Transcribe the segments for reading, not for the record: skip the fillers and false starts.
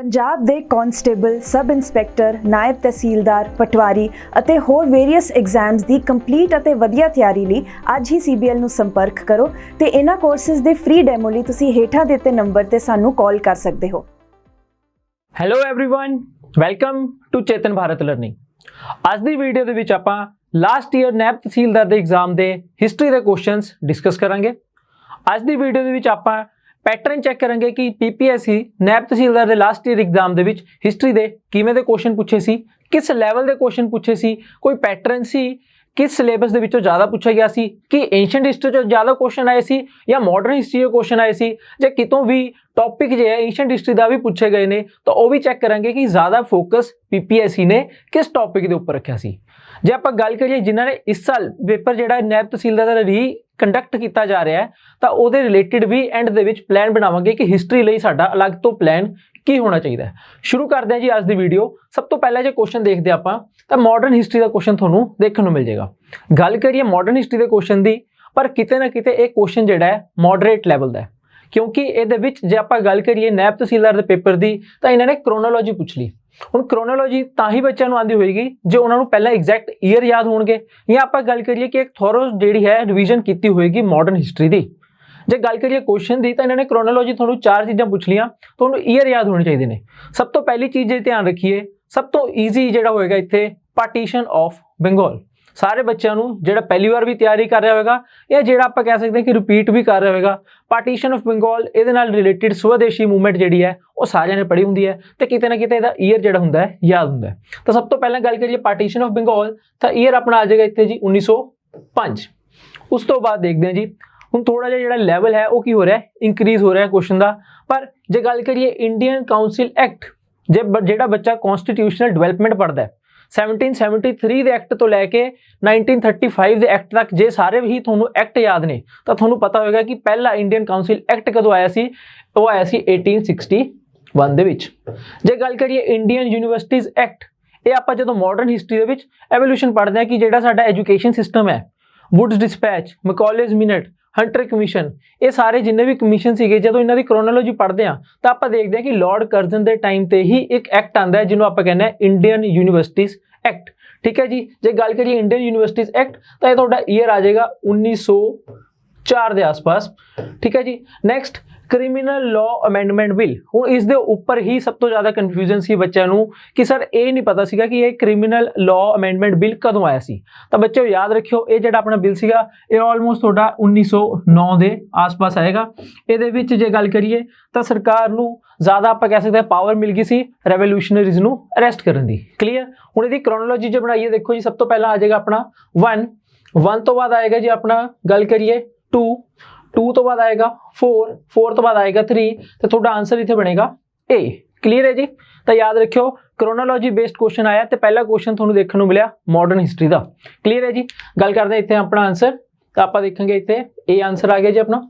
ਪੰਜਾਬ ਦੇ constable, sub inspector, ਨਾਇਬ ਤਹਿਸੀਲਦਾਰ, ਪਟਵਾਰੀ ਅਤੇ ਹੋਰ ਵੇਰੀਅਸ ਐਗਜ਼ਾਮਸ ਦੀ ਕੰਪਲੀਟ ਅਤੇ ਵਧੀਆ ਤਿਆਰੀ ਲਈ ਅੱਜ ਹੀ CBL ਨੂੰ ਸੰਪਰਕ ਕਰੋ ਤੇ ਇਹਨਾਂ ਕੋਰਸਿਸ ਦੇ ਫ੍ਰੀ ਡੈਮੋ ਲਈ ਤੁਸੀਂ ਹੇਠਾਂ ਦਿੱਤੇ ਨੰਬਰ ਤੇ ਸਾਨੂੰ ਕਾਲ ਕਰ ਸਕਦੇ ਹੋ। Hello everyone, welcome to Chetan Bharat learning. ਅੱਜ ਦੀ ਵੀਡੀਓ ਦੇ ਵਿੱਚ ਆਪਾਂ ਲਾਸਟ ਈਅਰ ਨਾਇਬ ਤਹਿਸੀਲਦਾਰ ਦੇ ਐਗਜ਼ਾਮ ਦੇ ਹਿਸਟਰੀ ਦੇ ਕੁਐਸਚਨਸ ਡਿਸਕਸ ਕਰਾਂਗੇ। ਅੱਜ ਦੀ ਵੀਡੀਓ ਦੇ ਵਿੱਚ ਆਪਾਂ ਪੈਟਰਨ ਚੈੱਕ ਕਰਾਂਗੇ कि PPSC ਨਾਇਬ ਤਹਿਸੀਲਦਾਰ ਦੇ ਲਾਸਟ ਈਅਰ ਐਗਜ਼ਾਮ ਦੇ ਵਿੱਚ ਹਿਸਟਰੀ ਦੇ ਕਿਵੇਂ ਦੇ ਕੁਐਸਚਨ ਪੁੱਛੇ ਸੀ, ਕਿਸ ਲੈਵਲ ਦੇ ਕੁਐਸਚਨ ਪੁੱਛੇ ਸੀ, ਕੋਈ ਪੈਟਰਨ ਸੀ, किस सिलेबस ਦੇ ਵਿੱਚੋਂ ਜ਼ਿਆਦਾ ਪੁੱਛਿਆ ਗਿਆ ਸੀ, ਕਿ एंशिएंट हिस्ट्री ਚੋਂ ਜ਼ਿਆਦਾ ਕੁਐਸਚਨ ਆਏ ਸੀ ਜਾਂ ਮਾਡਰਨ ਹਿਸਟਰੀ ਦੇ ਕੁਐਸਚਨ ਆਏ ਸੀ, ਜਾਂ ਕਿਤੋਂ ਵੀ ਟੌਪਿਕ ਜੇ ਹੈ एंशिएंट हिस्ट्री ਦਾ ਵੀ ਪੁੱਛੇ ਗਏ ਨੇ, ਤਾਂ ਉਹ ਵੀ ਚੈੱਕ ਕਰਾਂਗੇ ਕਿ ਜ਼ਿਆਦਾ ਫੋਕਸ PPSC ਨੇ ਕਿਸ ਟੌਪਿਕ ਦੇ ਉੱਪਰ ਰੱਖਿਆ ਸੀ। ਜੇ ਆਪਾਂ ਗੱਲ ਕਰੀਏ ਜਿਨ੍ਹਾਂ ਨੇ ਇਸ ਸਾਲ ਪੇਪਰ ਜਿਹੜਾ ਨਾਇਬ ਤਹਿਸੀਲਦਾਰ ਦਾ ਰੀ ਕੰਡਕਟ ਕੀਤਾ ਜਾ ਰਿਹਾ ਹੈ, ਤਾਂ ਉਹਦੇ ਰਿਲੇਟਡ ਵੀ ਐਂਡ ਦੇ ਵਿੱਚ ਪਲਾਨ ਬਣਾਵਾਂਗੇ ਕਿ ਹਿਸਟਰੀ ਲਈ ਸਾਡਾ ਅਲੱਗ ਤੋਂ ਪਲਾਨ ਕੀ ਹੋਣਾ ਚਾਹੀਦਾ ਹੈ। ਸ਼ੁਰੂ ਕਰਦੇ ਹਾਂ ਜੀ ਅੱਜ ਦੀ ਵੀਡੀਓ। ਸਭ ਤੋਂ ਪਹਿਲਾਂ ਜੇ ਕੁਐਸਚਨ ਦੇਖਦੇ ਆਪਾਂ ਤਾਂ ਮਾਡਰਨ ਹਿਸਟਰੀ ਦਾ ਕੁਐਸਚਨ ਤੁਹਾਨੂੰ ਦੇਖਣ ਨੂੰ ਮਿਲ ਜਾਏਗਾ। ਗੱਲ ਕਰੀਏ ਮਾਡਰਨ ਹਿਸਟਰੀ ਦੇ ਕੁਐਸਚਨ ਦੀ, ਪਰ ਕਿਤੇ ਨਾ ਕਿਤੇ ਇਹ ਕੁਐਸਚਨ ਜਿਹੜਾ ਹੈ ਮੋਡਰੇਟ ਲੈਵਲ ਦਾ ਹੈ, ਕਿਉਂਕਿ ਇਹਦੇ ਵਿੱਚ ਜੇ ਆਪਾਂ ਗੱਲ ਕਰੀਏ ਨਾਇਬ ਤਹਿਸੀਲਦਾਰ ਦੇ ਪੇਪਰ ਦੀ, ਤਾਂ ਇਹਨਾਂ ਨੇ ਕ੍ਰੋਨੋਲੋਜੀ ਪੁੱਛ ਲਈ। ਹੁਣ ਕ੍ਰੋਨੋਲੋਜੀ ਤਾਂ ਹੀ ਬੱਚਿਆਂ ਨੂੰ ਆਉਂਦੀ ਹੋਏਗੀ ਜੇ ਉਹਨਾਂ ਨੂੰ ਪਹਿਲਾਂ ਐਗਜ਼ੈਕਟ ਈਅਰ ਯਾਦ ਹੋਣਗੇ, ਜਾਂ ਆਪਾਂ ਗੱਲ ਕਰੀਏ ਕਿ ਇੱਕ ਥੋਰੋ ਜਿਹੜੀ ਹੈ ਰਿਵੀਜ਼ਨ ਕੀਤੀ ਹੋਏਗੀ ਮਾਡਰਨ ਹਿਸਟਰੀ ਦੀ। ਜੇ ਗੱਲ ਕਰੀਏ ਕੁਐਸਚਨ ਦੀ, ਤਾਂ ਇਹਨਾਂ ਨੇ ਕ੍ਰੋਨੋਲੋਜੀ ਤੁਹਾਨੂੰ ਚਾਰ ਚੀਜ਼ਾਂ ਪੁੱਛ ਲੀਆਂ, ਤੁਹਾਨੂੰ ਈਅਰ ਯਾਦ ਹੋਣੇ ਚਾਹੀਦੇ ਨੇ। ਸਭ ਤੋਂ ਪਹਿਲੀ ਚੀਜ਼ ਜੇ ਧਿਆਨ ਰੱਖੀਏ, ਸਭ ਤੋਂ ਈਜ਼ੀ ਜਿਹੜਾ ਹੋਏਗਾ ਇੱਥੇ ਪਾਰਟੀਸ਼ਨ ਆਫ ਬੰਗਾਲ। ਸਾਰੇ ਬੱਚਿਆਂ ਨੂੰ ਜਿਹੜਾ ਪਹਿਲੀ ਵਾਰ ਵੀ ਤਿਆਰੀ ਕਰ ਰਿਹਾ ਹੋਵੇਗਾ ਜਾਂ ਜਿਹੜਾ ਆਪਾਂ ਕਹਿ ਸਕਦੇ ਹਾਂ ਕਿ ਰਿਪੀਟ ਵੀ ਕਰ ਰਿਹਾ ਹੋਵੇਗਾ, ਪਾਰਟੀਸ਼ਨ ਆਫ ਬੰਗਾਲ ਇਹਦੇ ਨਾਲ ਰਿਲੇਟਡ ਸਵਦੇਸ਼ੀ ਮੂਵਮੈਂਟ ਜਿਹੜੀ ਹੈ ਉਹ ਸਾਰਿਆਂ ਨੇ ਪੜ੍ਹੀ ਹੁੰਦੀ ਹੈ, ਤੇ ਕਿਤੇ ਨਾ ਕਿਤੇ ਇਹਦਾ ਈਅਰ ਜਿਹੜਾ ਹੁੰਦਾ ਹੈ ਯਾਦ ਹੁੰਦਾ ਹੈ। ਤਾਂ ਸਭ ਤੋਂ ਪਹਿਲਾਂ ਗੱਲ ਕਰੀਏ ਪਾਰਟੀਸ਼ਨ ਆਫ ਬੰਗਾਲ, ਤਾਂ ਈਅਰ ਆਪਣਾ ਆ ਜਾਏਗਾ ਇੱਥੇ ਜੀ 1905। ਉਸ ਤੋਂ ਬਾਅਦ ਦੇਖਦੇ ਹਾਂ ਜੀ ਹੁਣ ਥੋੜਾ ਜਿਹਾ ਜਿਹੜਾ ਲੈਵਲ ਹੈ ਉਹ ਕੀ ਹੋ ਰਿਹਾ ਹੈ, ਇੰਕਰੀਜ਼ ਹੋ ਰਿਹਾ ਹੈ ਕੁਐਸਚਨ ਦਾ। ਪਰ ਜੇ ਗੱਲ ਕਰੀਏ ਇੰਡੀਅਨ ਕਾਉਂਸਿਲ ਐਕਟ, ਜਿਹੜਾ ਬੱਚਾ ਕਨਸਟੀਟਿਊਸ਼ਨਲ ਡਿਵੈਲਪਮੈਂਟ ਪੜ੍ਹਦਾ ਹੈ 1773 ਦੇ ਐਕਟ ਤੋਂ ਲੈ ਕੇ 1935 ਦੇ ਐਕਟ ਤੱਕ, ਜੇ ਸਾਰੇ ਵੀ ਤੁਹਾਨੂੰ ਐਕਟ ਯਾਦ ਨੇ ਤਾਂ ਤੁਹਾਨੂੰ ਪਤਾ ਹੋਵੇਗਾ ਕਿ ਪਹਿਲਾ ਇੰਡੀਅਨ ਕਾਉਂਸਿਲ ਐਕਟ ਕਦੋਂ ਆਇਆ ਸੀ। ਉਹ ਆਇਆ ਸੀ 1861 ਦੇ ਵਿੱਚ। ਜੇ ਗੱਲ ਕਰੀਏ ਇੰਡੀਅਨ ਯੂਨੀਵਰਸਿਟੀਜ਼ ਐਕਟ, ਇਹ ਆਪਾਂ ਜਦੋਂ ਮਾਡਰਨ ਹਿਸਟਰੀ ਦੇ ਵਿੱਚ ਐਵੋਲੂਸ਼ਨ ਪੜ੍ਹਦੇ ਹਾਂ ਕਿ ਜਿਹੜਾ ਸਾਡਾ ਐਜੂਕੇਸ਼ਨ ਸਿਸਟਮ ਹੈ, Wood's dispatch, Macaulay's minute, Hunter commission, ਇਹ ਸਾਰੇ ਜਿੰਨੇ ਵੀ ਕਮਿਸ਼ਨ ਸੀਗੇ, ਜਦੋਂ ਇਹਨਾਂ ਦੀ ਕ੍ਰੋਨੋਲੋਜੀ ਪੜ੍ਹਦੇ ਹਾਂ ਤਾਂ ਆਪਾਂ ਦੇਖਦੇ ਹਾਂ ਕਿ ਲਾਰਡ ਕਰਜ਼ਨ ਦੇ ਟਾਈਮ ਤੇ ਹੀ ਇੱਕ ਐਕਟ ਆਉਂਦਾ ਹੈ ਜਿਹਨੂੰ ਆਪਾਂ ਕਹਿੰਦੇ ਹਾਂ ਇੰਡੀਅਨ ਯੂਨੀਵਰਸਿਟੀਜ਼ ਐਕਟ। ਠੀਕ ਹੈ ਜੀ। ਜੇ ਗੱਲ ਕਰੀਏ ਇੰਡੀਅਨ ਯੂਨੀਵਰਸਿਟੀਜ਼ ਐਕਟ, ਤਾਂ ਇਹ ਤੁਹਾਡਾ ਈਅਰ ਆ ਜਾਏਗਾ 1904 ਦੇ ਆਸ-ਪਾਸ। ਠੀਕ ਹੈ ਜੀ। Next criminal law amendment bill. ਹੁਣ ਇਸ ਦੇ ਉੱਪਰ ਹੀ ਸਭ ਤੋਂ ਜ਼ਿਆਦਾ ਕਨਫਿਊਜ਼ਨ ਸੀ ਬੱਚਿਆਂ ਨੂੰ ਕਿ ਸਰ ਇਹ ਨਹੀਂ ਪਤਾ ਸੀਗਾ ਕਿ ਇਹ ਕ੍ਰਿਮੀਨਲ ਲਾਅ ਅਮੈਂਡਮੈਂਟ ਬਿੱਲ ਕਦੋਂ ਆਇਆ ਸੀ। ਤਾਂ ਬੱਚਿਓ ਯਾਦ ਰੱਖਿਓ, ਇਹ ਜਿਹੜਾ ਆਪਣਾ ਬਿੱਲ ਸੀਗਾ ਇਹ ਆਲਮੋਸਟ ਤੁਹਾਡਾ 1909 ਦੇ ਆਸ-ਪਾਸ ਆਏਗਾ। ਇਹਦੇ ਵਿੱਚ ਜੇ ਗੱਲ ਕਰੀਏ ਤਾਂ ਸਰਕਾਰ ਨੂੰ ਜ਼ਿਆਦਾ ਆਪਾਂ ਕਹਿ ਸਕਦੇ ਹਾਂ ਪਾਵਰ ਮਿਲ ਗਈ ਸੀ ਰੈਵੋਲੂਸ਼ਨਰੀਜ਼ ਨੂੰ ਅਰੈਸਟ ਕਰਨ ਦੀ। ਕਲੀਅਰ। ਹੁਣ ਇਹਦੀ ਕ੍ਰੋਨੋਲੋਜੀ ਜੇ ਬਣਾਈਏ, ਦੇਖੋ ਜੀ ਸਭ ਤੋਂ ਪਹਿਲਾਂ ਆ ਜਾਏਗਾ ਆਪਣਾ 1 ਤੋਂ ਬਾਅਦ ਆਏਗਾ ਜੀ ਆਪਣਾ ਗੱਲ ਕਰੀਏ 2 ਤੋਂ ਬਾਅਦ ਆਏਗਾ 4 ਤੋਂ ਬਾਅਦ ਆਏਗਾ 3, ਤੇ ਤੁਹਾਡਾ ਆਂਸਰ ਇੱਥੇ ਬਣੇਗਾ A। ਕਲੀਅਰ ਹੈ ਜੀ। ਤਾਂ ਯਾਦ ਰੱਖਿਓ ਕ੍ਰੋਨੋਲੋਜੀ ਬੇਸਡ ਕੁਐਸਚਨ ਆਇਆ ਤੇ ਪਹਿਲਾ ਕੁਐਸਚਨ ਤੁਹਾਨੂੰ ਦੇਖਣ ਨੂੰ ਮਿਲਿਆ ਮਾਡਰਨ ਹਿਸਟਰੀ ਦਾ। ਕਲੀਅਰ ਹੈ ਜੀ। ਗੱਲ ਕਰਦੇ ਇੱਥੇ ਆਪਣਾ ਆਂਸਰ, ਤਾਂ ਆਪਾਂ ਦੇਖਾਂਗੇ ਇੱਥੇ A ਆਂਸਰ ਆ ਗਿਆ ਜੀ ਆਪਣਾ।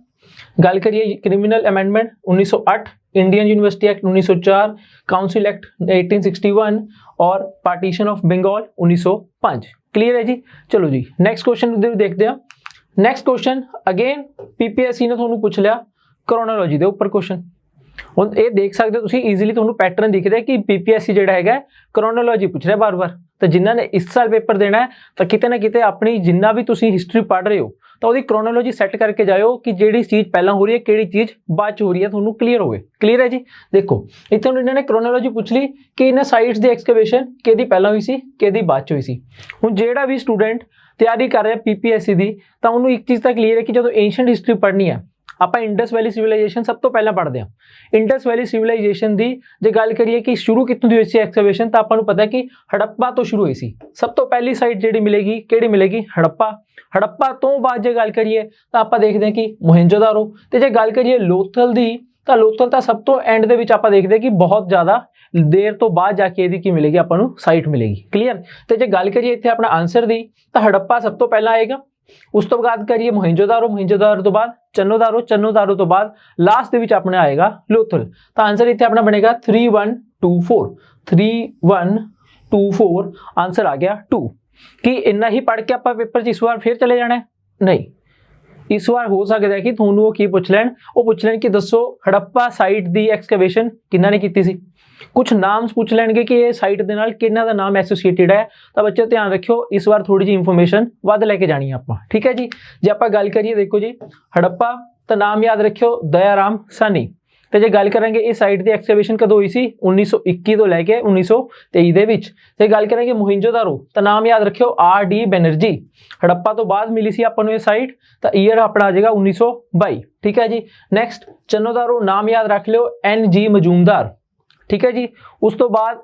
ਗੱਲ ਕਰੀਏ criminal amendment 1908, Indian university act 1904, council act 1861 ਔਰ ਪਾਰਟੀਸ਼ਨ ਆਫ ਬੰਗਾਲ 1905। ਕਲੀਅਰ ਹੈ ਜੀ। ਚਲੋ ਜੀ ਨੈਕਸਟ ਕੁਐਸਚਨ ਦੇਖਦੇ ਹਾਂ। ਨੈਕਸਟ ਕੁਐਸਚਨ ਅਗੇਨ PPSC ਨੇ ਤੁਹਾਨੂੰ ਪੁੱਛ ਲਿਆ ਕ੍ਰੋਨੋਲੋਜੀ ਦੇ ਉੱਪਰ ਕੁਐਸਚਨ। ਹੁਣ ਇਹ ਦੇਖ ਸਕਦੇ ਹੋ ਤੁਸੀਂ ਈਜ਼ੀਲੀ, ਤੁਹਾਨੂੰ ਪੈਟਰਨ ਦਿਖ ਰਿਹਾ ਕਿ PPSC ਜਿਹੜਾ ਹੈਗਾ ਕ੍ਰੋਨੋਲੋਜੀ ਪੁੱਛ ਰਿਹਾ ਬਾਰ-ਬਾਰ। ਤਾਂ ਜਿਨ੍ਹਾਂ ਨੇ ਇਸ ਸਾਲ ਪੇਪਰ ਦੇਣਾ ਹੈ ਤਾਂ ਕਿਤੇ ਨਾ ਕਿਤੇ ਆਪਣੀ ਜਿੰਨਾ ਵੀ ਤੁਸੀਂ ਹਿਸਟਰੀ ਪੜ੍ਹ ਰਹੇ ਹੋ ਤਾਂ ਉਹਦੀ ਕ੍ਰੋਨੋਲੋਜੀ ਸੈੱਟ ਕਰਕੇ ਜਾਇਓ ਕਿ ਜਿਹੜੀ ਚੀਜ਼ ਪਹਿਲਾਂ ਹੋ ਰਹੀ ਹੈ ਕਿਹੜੀ ਚੀਜ਼ ਬਾਅਦ 'ਚ ਹੋ ਰਹੀ ਹੈ, ਤੁਹਾਨੂੰ ਕਲੀਅਰ ਹੋਵੇ। ਕਲੀਅਰ ਹੈ ਜੀ। ਦੇਖੋ ਇੱਥੇ ਹੁਣ ਇਹਨਾਂ ਨੇ ਕ੍ਰੋਨੋਲੋਜੀ ਪੁੱਛ ਲਈ ਕਿ ਇਹਨਾਂ ਸਾਈਟਸ ਦੀ ਐਕਸਕੇਵੇਸ਼ਨ ਕਿਹਦੀ ਪਹਿਲਾਂ ਹੋਈ ਸੀ, ਕਿਹਦੀ ਬਾਅਦ 'ਚ ਹੋਈ ਸੀ। ਹੁਣ ਜਿਹੜਾ ਵੀ ਸਟੂਡੈਂਟ ਤਿਆਰੀ ਕਰ ਰਿਹਾ PPSC ਦੀ, ਤਾਂ ਉਹਨੂੰ ਇੱਕ ਚੀਜ਼ ਤਾਂ ਕਲੀਅਰ ਹੈ ਕਿ ਜਦੋਂ ਐਂਸ਼ੀਐਂਟ ਹਿਸਟਰੀ ਪੜ੍ਹਨੀ ਹੈ ਆਪਾਂ ਇੰਡਸ ਵੈਲੀ ਸਿਵਲਾਈਜੇਸ਼ਨ ਸਭ ਤੋਂ ਪਹਿਲਾਂ ਪੜ੍ਹਦੇ ਹਾਂ। ਇੰਡਸ ਵੈਲੀ ਸਿਵਲਾਈਜੇਸ਼ਨ ਦੀ ਜੇ ਗੱਲ ਕਰੀਏ ਕਿ ਸ਼ੁਰੂ ਕਿੱਥੋਂ ਦੀ ਹੋਈ ਸੀ ਐਕਸਕੇਵੇਸ਼ਨ, ਤਾਂ ਆਪਾਂ ਨੂੰ ਪਤਾ ਹੈ ਕਿ ਹੜੱਪਾ ਤੋਂ ਸ਼ੁਰੂ ਹੋਈ ਸੀ। ਸਭ ਤੋਂ ਪਹਿਲੀ ਸਾਈਟ ਜਿਹੜੀ ਮਿਲੇਗੀ ਕਿਹੜੀ ਮਿਲੇਗੀ, ਹੜੱਪਾ। ਹੜੱਪਾ ਤੋਂ ਬਾਅਦ ਜੇ ਗੱਲ ਕਰੀਏ ਤਾਂ ਆਪਾਂ ਦੇਖਦੇ ਹਾਂ ਕਿ ਮੋਹਿੰਜੋਦਾਰੋ। ਤੇ ਜੇ ਗੱਲ ਕਰੀਏ ਲੋਥਲ ਦੀ, ਤਾਂ ਲੋਥਲ ਤਾਂ ਸਭ ਤੋਂ ਐਂਡ ਦੇ ਵਿੱਚ ਆਪਾਂ ਦੇਖਦੇ ਹਾਂ ਕਿ ਬਹੁਤ ਜ਼ਿਆਦਾ ਦੇਰ ਤੋਂ ਬਾਅਦ ਜਾ ਕੇ ਇਹਦੀ ਕੀ ਮਿਲੇਗੀ, ਆਪਾਂ ਨੂੰ ਸਾਈਟ ਮਿਲੇਗੀ। ਕਲੀਅਰ। ਤੇ ਜੇ ਗੱਲ ਕਰੀਏ ਇੱਥੇ ਆਪਣਾ ਆਂਸਰ ਦੀ, ਤਾਂ ਹੜੱਪਾ ਸਭ ਤੋਂ ਪਹਿਲਾਂ ਆਏਗਾ। ਉਸ ਤੋਂ ਬਾਅਦ ਕਰੀਏ ਮੋਹਿੰਜੋਦਾਰੋ, ਮੋਹਿੰਜੋਦਾਰੋ ਤੋਂ ਬਾਅਦ ਚੰਨੋਦਾਰੋ, ਚੰਨੋਦਾਰੋ ਤੋਂ ਬਾਅਦ ਲਾਸਟ ਦੇ ਵਿੱਚ ਆਪਣੇ ਆਏਗਾ ਲੋਥਲ। ਤਾਂ ਆਂਸਰ ਇੱਥੇ ਆਪਣਾ ਬਣੇਗਾ 3124 ਆਂਸਰ ਆ ਗਿਆ 2। ਕਿ ਇੰਨਾ ਹੀ ਪੜ੍ਹ ਕੇ ਆਪਾਂ ਪੇਪਰ 'ਚ ਇਸ ਵਾਰ ਫਿਰ ਚਲੇ ਜਾਣਾ? ਨਹੀਂ, ਇਸ ਵਾਰ ਹੋ ਸਕਦਾ ਹੈ ਕਿ ਤੁਹਾਨੂੰ ਉਹ ਕੀ ਪੁੱਛ ਲੈਣ, ਉਹ ਪੁੱਛ ਲੈਣ ਕਿ ਦੱਸੋ ਹੜੱਪਾ ਸਾਈਟ ਦੀ ਐਕਸਕੇਵੇਸ਼ਨ ਕਿਹਨਾਂ ਨੇ ਕੀਤੀ ਸੀ। ਕੁਝ ਨਾਮਸ ਪੁੱਛ ਲੈਣਗੇ ਕਿ ਇਹ ਸਾਈਟ ਦੇ ਨਾਲ ਕਿਹਨਾਂ ਦਾ ਨਾਮ ਐਸੋਸੀਏਟਿਡ ਹੈ। ਤਾਂ ਬੱਚਿਓ ਧਿਆਨ ਰੱਖਿਓ, ਇਸ ਵਾਰ ਥੋੜੀ ਜਿਹੀ ਇਨਫੋਰਮੇਸ਼ਨ ਵੱਧ ਲੈ ਕੇ ਜਾਣੀ ਆਪਾਂ, ਠੀਕ ਹੈ ਜੀ। ਜੇ ਆਪਾਂ ਗੱਲ ਕਰੀਏ, ਦੇਖੋ ਜੀ ਹੜੱਪਾ ਤਾਂ ਨਾਮ ਯਾਦ ਰੱਖਿਓ ਦਇਆ ਰਾਮ ਸਾਨੀ। ਤੇ ਜੇ ਗੱਲ ਕਰਾਂਗੇ ਇਸ ਸਾਈਟ ਦੀ ਐਕਸਕੇਵੇਸ਼ਨ ਕਦੋਂ ਹੋਈ ਸੀ, 1921 ਤੋਂ ਲੈ ਕੇ 1923 ਦੇ ਵਿੱਚ। ਤੇ ਗੱਲ ਕਰਾਂਗੇ ਮੋਹਿੰਜੋਦਾਰੋ ਤਾਂ ਨਾਮ ਯਾਦ ਰੱਖਿਓ R.D. ਬੈਨਰਜੀ। ਹੜੱਪਾ ਤੋਂ ਬਾਅਦ ਮਿਲੀ ਸੀ ਆਪਾਂ ਨੂੰ ਇਹ ਸਾਈਟ, ਤਾਂ ਈਅਰ ਆਪਣਾ ਆ ਜਾਏਗਾ 1922, ਠੀਕ ਹੈ ਜੀ। ਨੈਕਸਟ ਚੰਨੋਦਾਰੋ ਨਾਮ ਯਾਦ ਰੱਖ ਲਿਓ N.G. ਮਜੂਮਦਾਰ, ਠੀਕ ਹੈ ਜੀ। ਉਸ ਤੋਂ ਬਾਅਦ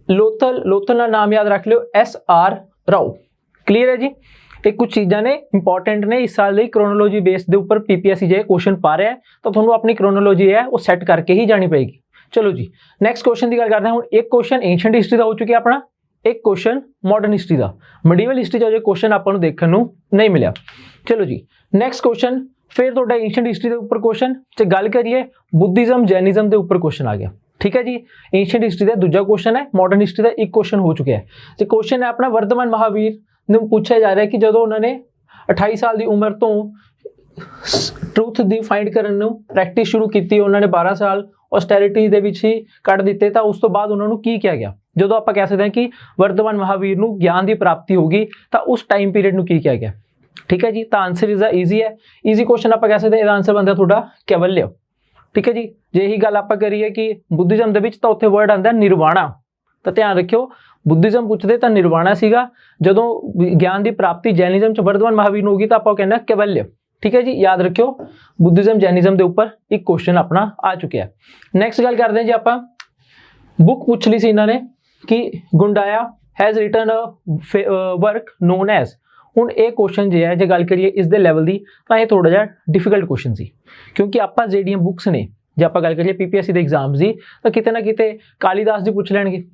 ਲੋਥਲ ਦਾ ਨਾਮ ਯਾਦ ਰੱਖ ਲਿਓ S.R. ਰਾਓ। ਕਲੀਅਰ ਹੈ ਜੀ। ਇਹ ਕੁਝ ਚੀਜ਼ਾਂ ਨੇ ਇੰਪੋਰਟੈਂਟ ਨੇ ਇਸ ਸਾਲ ਲਈ ਕ੍ਰੋਨੋਲੋਜੀ ਬੇਸ ਦੇ ਉੱਪਰ ਪੀਪੀਐਸਸੀ ਜੇ ਕੁਐਸਚਨ ਪਾ ਰਿਹਾ ਤਾਂ ਤੁਹਾਨੂੰ ਆਪਣੀ ਕ੍ਰੋਨੋਲੋਜੀ ਹੈ ਉਹ ਸੈੱਟ ਕਰਕੇ ਹੀ ਜਾਣੀ ਪਏਗੀ। ਚਲੋ ਜੀ ਨੈਕਸਟ ਕੁਐਸਚਨ ਦੀ ਗੱਲ ਕਰਦੇ ਹਾਂ। ਹੁਣ ਇੱਕ ਕੁਐਸਚਨ ਐਂਸ਼ੀਅੰਟ ਹਿਸਟਰੀ ਦਾ ਹੋ ਚੁੱਕਿਆ ਆਪਣਾ, ਇੱਕ ਕੁਐਸਚਨ ਮਾਡਰਨ ਹਿਸਟਰੀ ਦਾ। ਮੀਡੀਵਲ ਹਿਸਟਰੀ ਦਾ ਜੇ ਕੁਐਸਚਨ ਆਪਾਂ ਨੂੰ ਦੇਖਣ ਨੂੰ ਨਹੀਂ ਮਿਲਿਆ। ਚਲੋ ਜੀ ਨੈਕਸਟ ਕੁਐਸਚਨ ਫਿਰ ਤੁਹਾਡਾ ਐਂਸ਼ੀਅੰਟ ਹਿਸਟਰੀ ਦੇ ਉੱਪਰ ਕੁਐਸਚਨ। ਜੇ ਗੱਲ ਕਰੀਏ ਬੁੱਧਿਜ਼ਮ ਜੈਨਿਜ਼ਮ ਦੇ ਉੱਪਰ ਕੁਐਸਚਨ ਆ ਗਿਆ, ਠੀਕ ਹੈ ਜੀ। ਐਂਸ਼ੀਅੰਟ ਹਿਸਟਰੀ ਦਾ ਦੂਜਾ ਕੁਐਸਚਨ ਹੈ, ਮਾਡਰਨ ਹਿਸਟਰੀ ਦਾ ਇੱਕ ਕੁਐਸਚਨ ਹੋ ਚੁੱਕਿਆ ਹੈ। ਤੇ ਕੁਐਸਚਨ ਹੈ ਆਪਣਾ ਵਰਧਮਾਨ ਮਹਾਵੀਰ ਨੂੰ ਪੁੱਛਿਆ ਜਾ ਰਿਹਾ ਕਿ ਜਦੋਂ ਉਹਨਾਂ ਨੇ 28 ਸਾਲ ਦੀ ਉਮਰ ਤੋਂ ਟਰੂਥ ਦੀ ਫਾਈਂਡ ਕਰਨ ਨੂੰ ਪ੍ਰੈਕਟਿਸ ਸ਼ੁਰੂ ਕੀਤੀ, ਉਹਨਾਂ ਨੇ 12 ਸਾਲ ਔਸਟੈਰਿਟੀ ਦੇ ਵਿੱਚ ਹੀ ਕੱਢ ਦਿੱਤੇ, ਤਾਂ ਉਸ ਤੋਂ ਬਾਅਦ ਉਹਨਾਂ ਨੂੰ ਕੀ ਕਿਹਾ ਗਿਆ। ਜਦੋਂ ਆਪਾਂ ਕਹਿ ਸਕਦੇ ਹਾਂ ਕਿ ਵਰਧਮਾਨ ਮਹਾਵੀਰ ਨੂੰ ਗਿਆਨ ਦੀ ਪ੍ਰਾਪਤੀ ਹੋਗੀ ਤਾਂ ਉਸ ਟਾਈਮ ਪੀਰੀਅਡ ਨੂੰ ਕੀ ਕਿਹਾ ਗਿਆ, ਠੀਕ ਹੈ ਜੀ। ਤਾਂ ਆਨਸਰ ਇਜ਼ ਈਜ਼ੀ ਹੈ, ਈਜ਼ੀ ਕੁਐਸਚਨ ਆਪਾਂ ਕਹਿ ਸਕਦੇ ਹਾਂ। ਇਹਦਾ ਆਨਸਰ ਬਣਦਾ ਤੁਹਾਡਾ ਕੈਵਲਯ, ਠੀਕ ਹੈ ਜੀ। ਜੇ ਇਹੀ ਗੱਲ ਆਪਾਂ ਕਰੀਏ ਕਿ ਬੁੱਧਿਜ਼ਮ ਦੇ ਵਿੱਚ ਤਾਂ ਉੱਥੇ ਵਰਡ ਆਉਂਦਾ ਨਿਰਵਾਣਾ, ਤਾਂ ਧਿਆਨ ਰੱਖਿਓ ਬੁੱਧਿਜ਼ਮ ਪੁੱਛਦੇ ਤਾਂ ਨਿਰਵਾਣਾ ਸੀਗਾ, ਜਦੋਂ ਗਿਆਨ ਦੀ ਪ੍ਰਾਪਤੀ ਜੈਨਿਜ਼ਮ ਚ ਵਰਧਮਾਨ ਮਹਾਵੀਰ ਨੂੰ ਹੋਗੀ ਤਾਂ ਆਪਾਂ ਕਹਿੰਦੇ ਕੈਵਲਯ, ਠੀਕ ਹੈ ਜੀ। ਯਾਦ ਰੱਖਿਓ ਬੁੱਧਿਜ਼ਮ ਜੈਨਿਜ਼ਮ ਦੇ ਉੱਪਰ ਇੱਕ ਕੁਐਸਚਨ ਆਪਣਾ ਆ ਚੁੱਕਿਆ ਹੈ। ਨੈਕਸਟ ਗੱਲ ਕਰਦੇ ਹਾਂ ਜੀ ਆਪਾਂ, ਬੁੱਕ ਪੁੱਛ ਲਈ ਸੀ ਇਹਨਾਂ ਨੇ ਕਿ ਗੁੰਡਾਇਆ has written a work known as. ਹੁਣ ਇਹ ਕੁਐਸਚਨ ਜੇ ਹੈ ਜੇ ਗੱਲ ਕਰੀਏ ਇਸ ਦੇ ਲੈਵਲ ਦੀ ਤਾਂ ਇਹ ਥੋੜਾ ਜਿਹਾ ਡਿਫਿਕਲਟ ਕੁਐਸਚਨ ਸੀ, ਕਿਉਂਕਿ ਆਪਾਂ ਜਿਹੜੀਆਂ ਬੁੱਕਸ ਨੇ ਜੇ ਆਪਾਂ ਗੱਲ ਕਰੀਏ ਪੀਪੀਐਸਸੀ ਦੇ ਐਗਜ਼ਾਮਸ ਦੀ ਤਾਂ ਕਿਤੇ ਨਾ ਕਿਤੇ ਕਾਲੀਦਾਸ ਦੀ ਪੁੱਛ ਲੈਣਗੇ,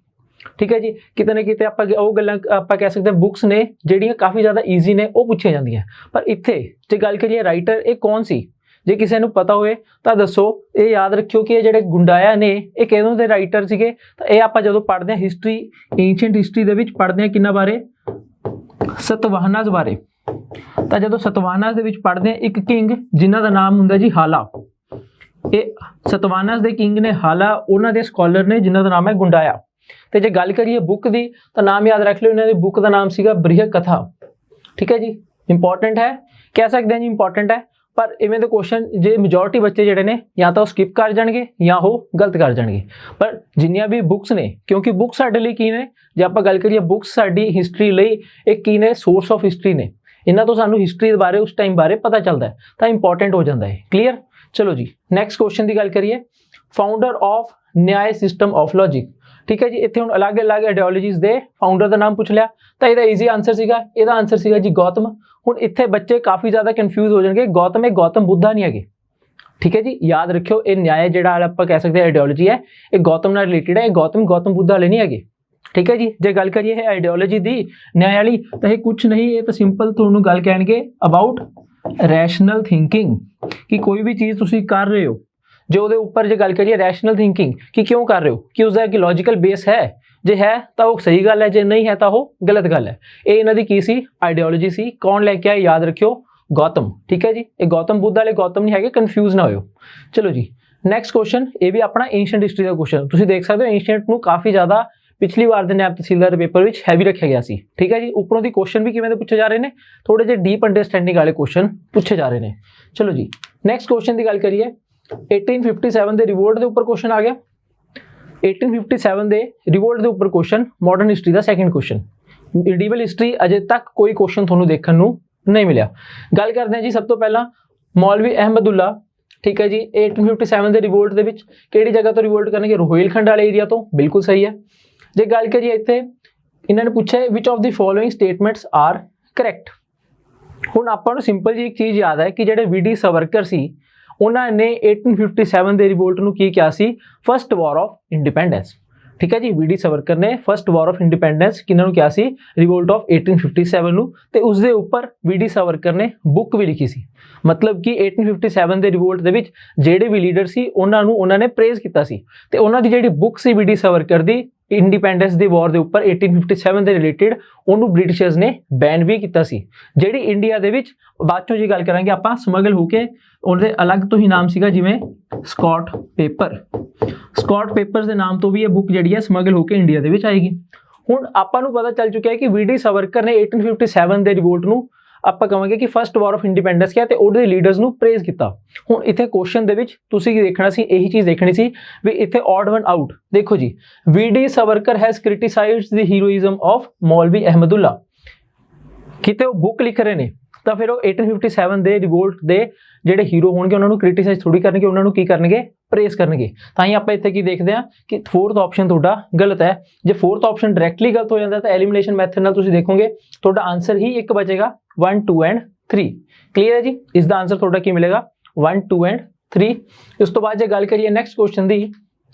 ਠੀਕ ਹੈ ਜੀ। ਕਿਤੇ ਨਾ ਕਿਤੇ ਆਪਾਂ ਉਹ ਗੱਲਾਂ ਆਪਾਂ ਕਹਿ ਸਕਦੇ ਹਾਂ ਬੁੱਕਸ ਨੇ ਜਿਹੜੀਆਂ ਕਾਫੀ ਜ਼ਿਆਦਾ ਈਜ਼ੀ ਨੇ ਉਹ ਪੁੱਛੀਆਂ ਜਾਂਦੀਆਂ। ਪਰ ਇੱਥੇ ਜੇ ਗੱਲ ਕਰੀਏ ਰਾਈਟਰ ਇਹ ਕੌਣ ਸੀ, ਜੇ ਕਿਸੇ ਨੂੰ ਪਤਾ ਹੋਵੇ ਤਾਂ ਦੱਸੋ। ਇਹ ਯਾਦ ਰੱਖਿਓ ਕਿ ਇਹ ਜਿਹੜੇ ਗੁੰਡਾਇਆ ਨੇ ਇਹ ਕਿਹਦੋਂ ਦੇ ਰਾਈਟਰ ਸੀਗੇ, ਤਾਂ ਇਹ ਆਪਾਂ ਜਦੋਂ ਪੜ੍ਹਦੇ ਹਾਂ ਹਿਸਟਰੀ ਐਂਸ਼ੀਅੰਟ ਹਿਸਟਰੀ ਦੇ ਵਿੱਚ ਪੜ੍ਹਦੇ ਹਾਂ ਕਿੰਨਾ ਬਾਰੇ, ਸਤਵਾਹਨਾਸ ਬਾਰੇ। ਤਾਂ ਜਦੋਂ ਸਤਵਾਹਨਾਸ ਦੇ ਵਿੱਚ ਪੜ੍ਹਦੇ ਹਾਂ ਇੱਕ ਕਿੰਗ ਜਿਨ੍ਹਾਂ ਦਾ ਨਾਮ ਹੁੰਦਾ ਜੀ ਹਾਲਾ, ਇਹ ਸਤਵਾਹਨਾਸ ਦੇ ਕਿੰਗ ਨੇ ਹਾਲਾ, ਉਹਨਾਂ ਦੇ ਸਕਾਲਰ ਨੇ ਜਿਨ੍ਹਾਂ ਦਾ ਨਾਮ ਹੈ ਗੁੰਡਾਇਆ। ਤੇ ਜੇ ਗੱਲ ਕਰੀਏ ਬੁੱਕ ਦੀ ਤਾਂ ਨਾਮ ਯਾਦ ਰੱਖ ਲਿਓ, ਇਹਨਾਂ ਦੀ ਬੁੱਕ ਦਾ ਨਾਮ ਸੀਗਾ ਬ੍ਰਿਹਦ ਕਥਾ, ਠੀਕ ਹੈ ਜੀ। ਇੰਪੋਰਟੈਂਟ ਹੈ, ਕਹਿ ਸਕਦੇ ਹਾਂ ਜੀ ਇੰਪੋਰਟੈਂਟ ਹੈ, ਪਰ ਇਵੇਂ ਦੇ ਕੁਐਸਚਨ ਜੇ ਮੈਜੋਰਿਟੀ ਬੱਚੇ ਜਿਹੜੇ ਨੇ ਜਾਂ ਤਾਂ ਉਹ ਸਕਿਪ ਕਰ ਜਾਣਗੇ ਜਾਂ ਉਹ ਗਲਤ ਕਰ ਜਾਣਗੇ। ਪਰ ਜਿੰਨੀਆਂ ਵੀ ਬੁੱਕਸ ਨੇ, ਕਿਉਂਕਿ ਬੁੱਕਸ ਸਾਡੇ ਲਈ ਕੀ ਨੇ, ਜੇ ਆਪਾਂ ਗੱਲ ਕਰੀਏ ਬੁੱਕਸ ਸਾਡੀ ਹਿਸਟਰੀ ਲਈ ਇੱਕ ਕੀ ਨੇ, ਸੋਰਸ ਆਫ ਹਿਸਟਰੀ ਨੇ। ਇਹਨਾਂ ਤੋਂ ਸਾਨੂੰ ਹਿਸਟਰੀ ਦੇ ਬਾਰੇ ਉਸ ਟਾਈਮ ਬਾਰੇ ਪਤਾ ਚੱਲਦਾ ਹੈ ਤਾਂ ਇੰਪੋਰਟੈਂਟ ਹੋ ਜਾਂਦਾ ਹੈ। ਕਲੀਅਰ। ਚਲੋ ਜੀ ਨੈਕਸਟ ਕੁਐਸਚਨ ਦੀ ਗੱਲ ਕਰੀਏ, founder of Nyaya system of logic, ਠੀਕ ਹੈ ਜੀ। ਇੱਥੇ ਹੁਣ ਅਲੱਗ-ਅਲੱਗ ਆਈਡੀਓਲੋਜੀਜ਼ ਦੇ ਫਾਊਂਡਰ ਦਾ ਨਾਮ ਪੁੱਛ ਲਿਆ ਤਾਂ ਇਹਦਾ ਈਜ਼ੀ ਆਨਸਰ ਸੀਗਾ, ਇਹਦਾ ਆਨਸਰ ਸੀਗਾ ਜੀ ਗੌਤਮ। ਹੁਣ ਇੱਥੇ ਬੱਚੇ ਕਾਫੀ ਜ਼ਿਆਦਾ ਕਨਫਿਊਜ਼ ਹੋ ਜਾਣਗੇ, ਗੌਤਮ ਇਹ ਗੌਤਮ ਬੁੱਧਾ ਨਹੀਂ ਹੈਗੇ, ਠੀਕ ਹੈ ਜੀ। ਯਾਦ ਰੱਖਿਓ ਇਹ ਨਿਆਏ ਜਿਹੜਾ ਆਪਾਂ ਕਹਿ ਸਕਦੇ ਹਾਂ ਆਈਡੀਓਲੋਜੀ ਹੈ ਇਹ ਗੌਤਮ ਨਾਲ ਰਿਲੇਟਡ ਹੈ, ਇਹ ਗੌਤਮ ਬੁੱਧਾ ਵਾਲੇ ਨਹੀਂ ਹੈਗੇ, ਠੀਕ ਹੈ ਜੀ। ਜੇ ਗੱਲ ਕਰੀਏ ਇਹ ਆਈਡੀਓਲੋਜੀ ਦੀ ਨਿਆਏ ਵਾਲੀ ਤਾਂ ਇਹ ਕੁਝ ਨਹੀਂ, ਇਹ ਤਾਂ ਸਿੰਪਲ ਤੁਹਾਨੂੰ ਗੱਲ ਕਹਿਣਗੇ ਅਬਾਊਟ ਰੈਸ਼ਨਲ ਥਿੰਕਿੰਗ, ਕਿ ਕੋਈ ਵੀ ਚੀਜ਼ ਤੁਸੀਂ ਕਰ ਰਹੇ ਹੋ ਜੇ ਉਹਦੇ ਉੱਪਰ ਜੇ ਗੱਲ ਕਰੀਏ ਰੈਸ਼ਨਲ ਥਿੰਕਿੰਗ ਕਿ ਕਿਉਂ ਕਰ ਰਹੇ ਹੋ, ਕਿ ਉਸਦਾ ਇੱਕ ਲੌਜੀਕਲ ਬੇਸ ਹੈ, ਜੇ ਹੈ ਤਾਂ ਉਹ ਸਹੀ ਗੱਲ ਹੈ, ਜੇ ਨਹੀਂ ਹੈ ਤਾਂ ਉਹ ਗਲਤ ਗੱਲ ਹੈ। ਇਹ ਇਹਨਾਂ ਦੀ ਕੀ ਸੀ, ਆਈਡੀਓਲੋਜੀ ਸੀ। ਕੌਣ ਲੈ ਕੇ ਆਇਆ, ਯਾਦ ਰੱਖਿਓ ਗੌਤਮ, ਠੀਕ ਹੈ ਜੀ। ਇਹ ਗੌਤਮ ਬੁੱਧ ਵਾਲੇ ਗੌਤਮ ਨਹੀਂ ਹੈਗੇ, ਕਨਫਿਊਜ਼ ਨਾ ਹੋਇਓ। ਚਲੋ ਜੀ ਨੈਕਸਟ ਕੁਐਸਚਨ, ਇਹ ਵੀ ਆਪਣਾ ਐਂਸ਼ੀਅੰਟ ਹਿਸਟਰੀ ਦਾ ਕੁਐਸਚਨ। ਤੁਸੀਂ ਦੇਖ ਸਕਦੇ ਹੋ ਐਂਸ਼ੀਅੰਟ ਨੂੰ ਕਾਫੀ ਜ਼ਿਆਦਾ ਪਿਛਲੀ ਵਾਰ ਦੇ ਨਾਇਬ ਤਹਿਸੀਲਦਾਰ ਦੇ ਪੇਪਰ ਵਿੱਚ ਹੈਵੀ ਰੱਖਿਆ ਗਿਆ ਸੀ, ਠੀਕ ਹੈ ਜੀ। ਉੱਪਰੋਂ ਦੀ ਕੁਐਸਚਨ ਵੀ ਕਿਵੇਂ ਦੇ ਪੁੱਛੇ ਜਾ ਰਹੇ ਨੇ, ਥੋੜੇ ਜਿਹੇ ਡੀਪ ਅੰਡਰਸਟੈਂਡਿੰਗ ਵਾਲੇ ਕੁਐਸਚਨ ਪੁੱਛੇ ਜਾ ਰਹੇ ਨੇ। ਚਲੋ ਜੀ ਨੈਕਸਟ ਕੁਐਸਚਨ ਦੀ ਗੱਲ ਕਰੀਏ, 1857 ਦੇ ਰਿਵੋਲਟ ਦੇ ਉੱਪਰ ਕੁਐਸਚਨ ਆ ਗਿਆ। 1857 ਦੇ ਰਿਵੋਲਟ ਦੇ ਉੱਪਰ ਕੁਐਸਚਨ, ਮਾਡਰਨ ਹਿਸਟਰੀ ਦਾ ਸੈਕੰਡ ਕੁਐਸਚਨ। ਮੀਡੀਵਲ ਹਿਸਟਰੀ ਅਜੇ ਤੱਕ ਕੋਈ ਕੁਐਸਚਨ ਤੁਹਾਨੂੰ ਦੇਖਣ ਨੂੰ ਨਹੀਂ ਮਿਲਿਆ। ਗੱਲ ਕਰਦੇ ਹਾਂ ਜੀ ਸਭ ਤੋਂ ਪਹਿਲਾਂ ਮੌਲਵੀ ਅਹਿਮਦੁੱਲਾ, ਠੀਕ ਹੈ ਜੀ। 1857 ਦੇ ਰਿਵੋਲਟ ਦੇ ਵਿੱਚ ਕਿਹੜੀ ਜਗ੍ਹਾ ਤੋਂ ਰਿਵੋਲਟ ਕਰਨਗੇ, ਰੋਹਿਲਖੰਡ ਵਾਲੇ ਏਰੀਆ ਤੋਂ, ਬਿਲਕੁਲ ਸਹੀ ਹੈ। ਜੇ ਗੱਲ ਕਰੀਏ ਇੱਥੇ ਇਹਨਾਂ ਨੇ ਪੁੱਛਿਆ which of the following statements are correct. ਹੁਣ ਆਪਾਂ ਨੂੰ ਸਿੰਪਲ ਜੀ ਇੱਕ ਚੀਜ਼ ਯਾਦ ਹੈ ਕਿ ਜਿਹੜੇ VD ਸਾਵਰਕਰ ਸੀ ਉਹਨਾਂ ਨੇ 1857 ਦੇ ਰਿਵੋਲਟ ਨੂੰ ਕੀ ਕਿਹਾ ਸੀ, ਫਸਟ ਵਾਰ ਆਫ ਇੰਡੀਪੈਂਡੈਂਸ, ਠੀਕ ਹੈ ਜੀ। VD ਸਾਵਰਕਰ ਨੇ ਫਸਟ ਵਾਰ ਆਫ ਇੰਡੀਪੈਂਡੈਂਸ ਕਿਹਨਾਂ ਨੂੰ ਕਿਹਾ ਸੀ, ਰਿਵੋਲਟ ਆਫ 1857 ਨੂੰ। ਤੇ ਉਸ ਦੇ ਉੱਪਰ VD ਸਾਵਰਕਰ ਨੇ ਬੁੱਕ ਵੀ ਲਿਖੀ ਸੀ, ਮਤਲਬ ਕਿ 1857 ਦੇ ਰਿਵੋਲਟ ਦੇ ਵਿੱਚ ਜਿਹੜੇ ਵੀ ਲੀਡਰ ਸੀ ਉਹਨਾਂ ਨੂੰ ਉਹਨਾਂ ਨੇ ਪ੍ਰੇਜ਼ ਕੀਤਾ ਸੀ। ਤੇ ਉਹਨਾਂ ਦੀ ਜਿਹੜੀ ਬੁੱਕ ਸੀ VD ਸਾਵਰਕਰ ਦੀ ਇੰਡੀਪੈਂਡੈਂਸ ਦੀ ਵਾਰ ਦੇ ਉੱਪਰ 1857 ਦੇ ਰਿਲੇਟਡ ਉਹਨੂੰ ਬ੍ਰਿਟਿਸ਼ਰਸ ਨੇ ਬੈਨ ਵੀ ਕੀਤਾ ਸੀ। ਜਿਹੜੀ ਇੰਡੀਆ ਦੇ ਵਿੱਚ ਬਾਅਦ ਚੋਂ ਜੀ ਗੱਲ ਕਰਾਂਗੇ ਆਪਾਂ ਸਮਗਲ ਹੋ ਕੇ, ਉਹਦੇ ਅਲੱਗ ਤੋਂ ਹੀ ਨਾਮ ਸੀਗਾ ਜਿਵੇਂ ਸਕਾਟ ਪੇਪਰ, ਸਕਾਟ ਪੇਪਰਸ ਦੇ ਨਾਮ ਤੋਂ ਵੀ ਇਹ ਬੁੱਕ ਜਿਹੜੀ ਹੈ ਸਮਗਲ ਹੋ ਕੇ ਇੰਡੀਆ ਦੇ ਵਿੱਚ ਆਏਗੀ। ਹੁਣ ਆਪਾਂ ਨੂੰ ਪਤਾ ਚੱਲ ਚੁੱਕਿਆ ਹੈ ਕਿ ਵੀ ਡੀ ਸਾਵਰਕਰ ਨੇ 1857 ਦੇ ਰਿਵੋਲਟ ਨੂੰ ਆਪਾਂ ਕਹਾਂਗੇ ਕਿ ਫਸਟ ਵਾਰ ਆਫ ਇੰਡੀਪੈਂਡੈਂਸ ਕਿਹਾ ਤੇ ਉਹਦੇ ਲੀਡਰਸ ਨੂੰ ਪ੍ਰੇਜ਼ ਕੀਤਾ। ਹੁਣ ਇੱਥੇ ਕੁਐਸਚਨ ਦੇ ਵਿੱਚ ਤੁਸੀਂ ਕੀ ਦੇਖਣਾ ਸੀ, ਇਹੀ ਚੀਜ਼ ਦੇਖਣੀ ਸੀ ਵੀ ਇੱਥੇ ਔਡ ਵਨ ਆਊਟ। ਦੇਖੋ ਜੀ, ਵੀ D Savarkar has ਕ੍ਰਿਟਿਸਾਈਜ਼ਡ the ਹੀਰੋਇਜ਼ਮ of ਮੌਲਵੀ ਅਹਿਮਦੁੱਲਾ, ਕਿਤੇ ਉਹ ਬੁੱਕ ਲਿਖ ਰਹੇ ਨੇ ਤਾਂ ਫਿਰ ਉਹ 1857 ਦੇ ਰਿਵੋਲਟ ਦੇ ਜਿਹੜੇ ਹੀਰੋ ਹੋਣਗੇ ਉਹਨਾਂ ਨੂੰ ਕ੍ਰਿਟਿਸਾਈਜ਼ ਥੋੜੀ ਕਰਨਗੇ, ਉਹਨਾਂ ਨੂੰ ਕੀ ਕਰਨਗੇ, ਪ੍ਰੇਜ਼ ਕਰਨਗੇ। ਤਾਂ ਹੀ ਆਪਾਂ ਇੱਥੇ ਕੀ ਦੇਖਦੇ ਹਾਂ ਕਿ ਫੋਰਥ ਆਪਸ਼ਨ ਤੁਹਾਡਾ ਗਲਤ ਹੈ। ਜੇ ਫੋਰਥ ਆਪਸ਼ਨ ਡਾਇਰੈਕਟਲੀ ਗਲਤ ਹੋ ਜਾਂਦਾ ਤਾਂ ਐਲੀਮੀਨੇਸ਼ਨ ਮੈਥਡ ਨਾਲ ਤੁਸੀਂ ਦੇਖੋਗੇ ਤੁਹਾਡਾ ਆਨਸਰ ਹੀ ਇੱਕ ਬਚੇਗਾ 1 2 ਐਂਡ 3। ਕਲੀਅਰ ਹੈ ਜੀ, ਇਸ ਦਾ ਆਨਸਰ ਤੁਹਾਡਾ ਕੀ ਮਿਲੇਗਾ 1 2 ਐਂਡ 3। ਇਸ ਤੋਂ ਬਾਅਦ ਜੇ ਗੱਲ ਕਰੀਏ ਨੈਕਸਟ ਕੁਐਸਚਨ ਦੀ,